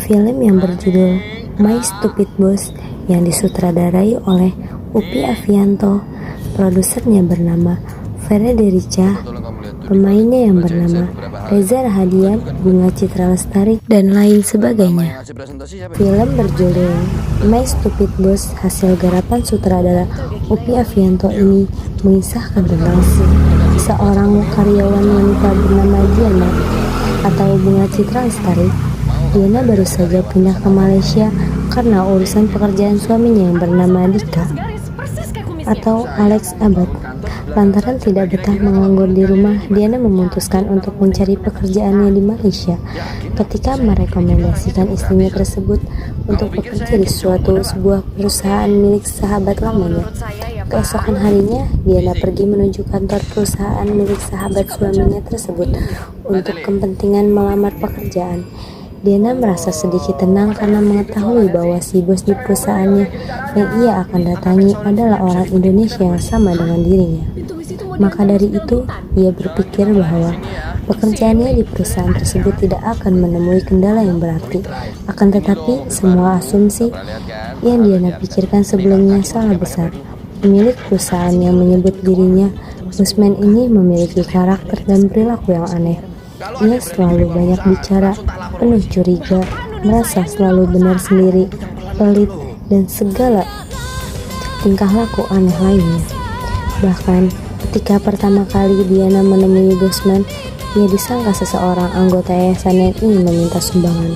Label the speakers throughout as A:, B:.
A: Film yang berjudul My Stupid Boss yang disutradarai oleh Upi Avianto, produsernya bernama Frederica, pemainnya yang bernama Reza Rahadian, Bunga Citra Lestari, dan lain sebagainya. Film berjudul My Stupid Boss hasil garapan sutradara Upi Avianto ini mengisahkan tentang seorang karyawan wanita bernama Diana atau Bunga Citra Lestari. Diana baru saja pindah ke Malaysia karena urusan pekerjaan suaminya yang bernama Dika atau Alex Abad. Lantaran tidak betah menganggur di rumah, Diana memutuskan untuk mencari pekerjaannya di Malaysia. Ketika merekomendasikan istrinya tersebut untuk bekerja di sebuah perusahaan milik sahabat lamanya. Keesokan harinya, Diana pergi menuju kantor perusahaan milik sahabat suaminya tersebut untuk kepentingan melamar pekerjaan. Diana merasa sedikit tenang karena mengetahui bahwa si bos di perusahaannya yang ia akan datangi adalah orang Indonesia yang sama dengan dirinya. Maka dari itu, ia berpikir bahwa pekerjaannya di perusahaan tersebut tidak akan menemui kendala yang berarti. Akan tetapi, semua asumsi yang Diana pikirkan sebelumnya salah besar. Pemilik perusahaan yang menyebut dirinya Bosman ini memiliki karakter dan perilaku yang aneh. Ia selalu banyak bicara, penuh curiga, merasa selalu benar sendiri, pelit, dan segala tingkah laku aneh lainnya. Bahkan, ketika pertama kali Diana menemui Bosman, ia disangka seseorang anggota yayasan yang ingin meminta sumbangan.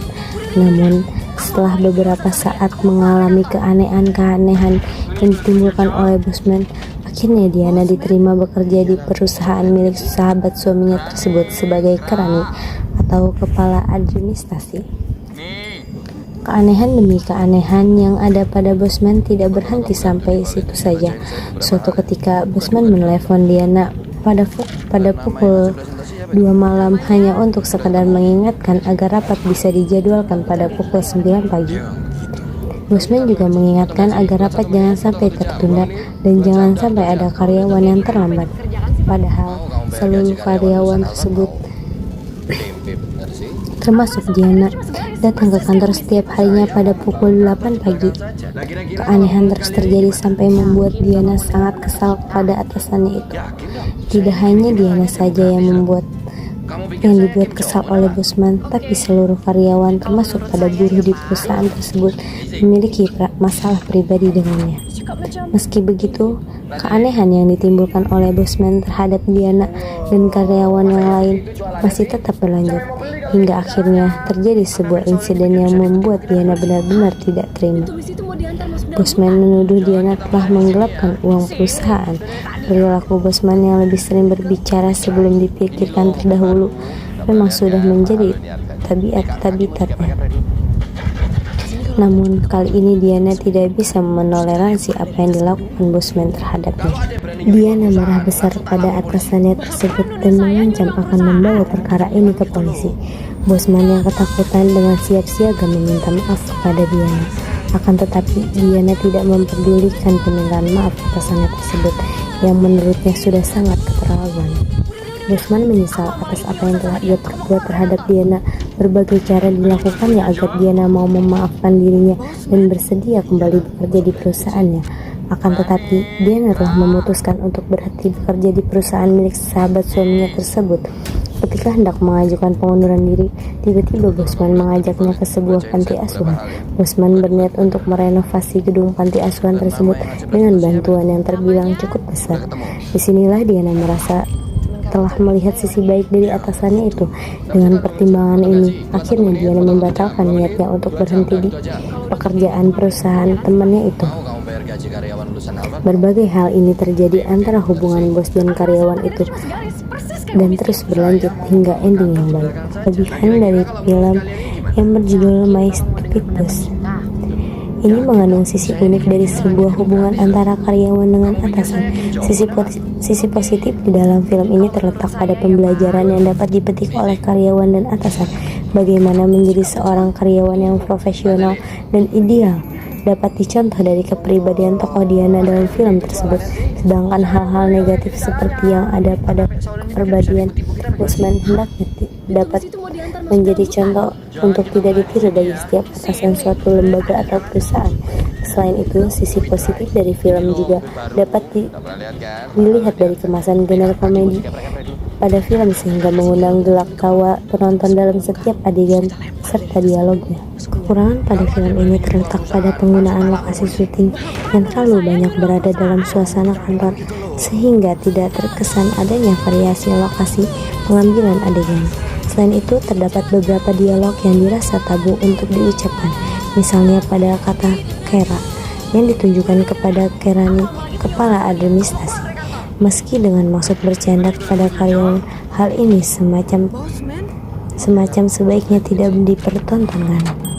A: Namun, setelah beberapa saat mengalami keanehan-keanehan yang ditimbulkan oleh Bosman, akhirnya Diana diterima bekerja di perusahaan milik sahabat suaminya tersebut sebagai kerani atau kepala administrasi. Keanehan demi keanehan yang ada pada Bosman tidak berhenti sampai situ saja. Suatu ketika Bosman menelepon Diana pada pukul 2 malam hanya untuk sekedar mengingatkan agar rapat bisa dijadwalkan pada pukul 9 pagi. Bosman juga mengingatkan agar rapat jangan sampai tertunda dan jangan sampai ada karyawan yang terlambat. Padahal seluruh karyawan tersebut termasuk Diana datang ke kantor setiap harinya pada pukul 8 pagi. Keanehan terus terjadi sampai membuat Diana sangat kesal kepada atasannya itu. Tidak hanya Diana saja yang dibuat kesal oleh Bosman, tapi seluruh karyawan termasuk pada buruh di perusahaan tersebut memiliki masalah pribadi dengannya. Meski begitu, keanehan yang ditimbulkan oleh Bosman terhadap Diana dan karyawan yang lain masih tetap berlanjut, hingga akhirnya terjadi sebuah insiden yang membuat Diana benar-benar tidak terima. Bosman menuduh Diana telah menggelapkan uang perusahaan. Perilaku Bosman yang lebih sering berbicara sebelum dipikirkan terdahulu memang sudah menjadi tabiatnya. Namun kali ini Diana tidak bisa menoleransi apa yang dilakukan Bosman terhadapnya. Diana marah besar pada atasannya tersebut dan mengancam akan membawa perkara ini ke polisi. Bosman yang ketakutan dengan siap-siaga meminta maaf kepada Diana. Akan tetapi Diana tidak mempedulikan permintaan maaf atasannya tersebut yang menurutnya sudah sangat keterlaluan. Bosman menyesal atas apa yang telah ia perbuat terhadap Diana. Berbagai cara dilakukannya agar Diana mau memaafkan dirinya dan bersedia kembali bekerja di perusahaannya. Akan tetapi, Diana telah memutuskan untuk berhenti bekerja di perusahaan milik sahabat suaminya tersebut. Ketika hendak mengajukan pengunduran diri, tiba-tiba Bosman mengajaknya ke sebuah panti asuhan. Bosman berniat untuk merenovasi gedung panti asuhan tersebut dengan bantuan yang terbilang cukup besar. Disinilah Diana merasa telah melihat sisi baik dari atasannya itu. Dengan pertimbangan ini, akhirnya Diana membatalkan niatnya untuk berhenti di pekerjaan perusahaan temannya itu. Berbagai hal ini terjadi antara hubungan bos dan karyawan itu dan terus berlanjut hingga ending yang baik. Kelebihan dari film yang berjudul My Stupid Boss ini mengandung sisi unik dari sebuah hubungan antara karyawan dengan atasan. Sisi positif di dalam film ini terletak pada pembelajaran yang dapat dipetik oleh karyawan dan atasan. Bagaimana menjadi seorang karyawan yang profesional dan ideal dapat dicontoh dari kepribadian tokoh Diana dalam film tersebut. Sedangkan hal-hal negatif seperti yang ada pada kepribadian Bosman hendaknya dapat menjadi contoh untuk tidak ditiru dari setiap atasan suatu lembaga atau perusahaan. Selain itu, sisi positif dari film juga dapat dilihat dari kemasan genre komedi pada film sehingga mengundang gelak tawa penonton dalam setiap adegan serta dialognya. Kekurangan pada film ini terletak pada penggunaan lokasi syuting yang terlalu banyak berada dalam suasana kantor sehingga tidak terkesan adanya variasi lokasi pengambilan adegan. Selain itu, terdapat beberapa dialog yang dirasa tabu untuk diucapkan, misalnya pada kata kera yang ditunjukkan kepada Kerani, kepala administrasi. Meski dengan maksud bercanda kepada karyawan, hal ini semacam sebaiknya tidak dipertontonkan.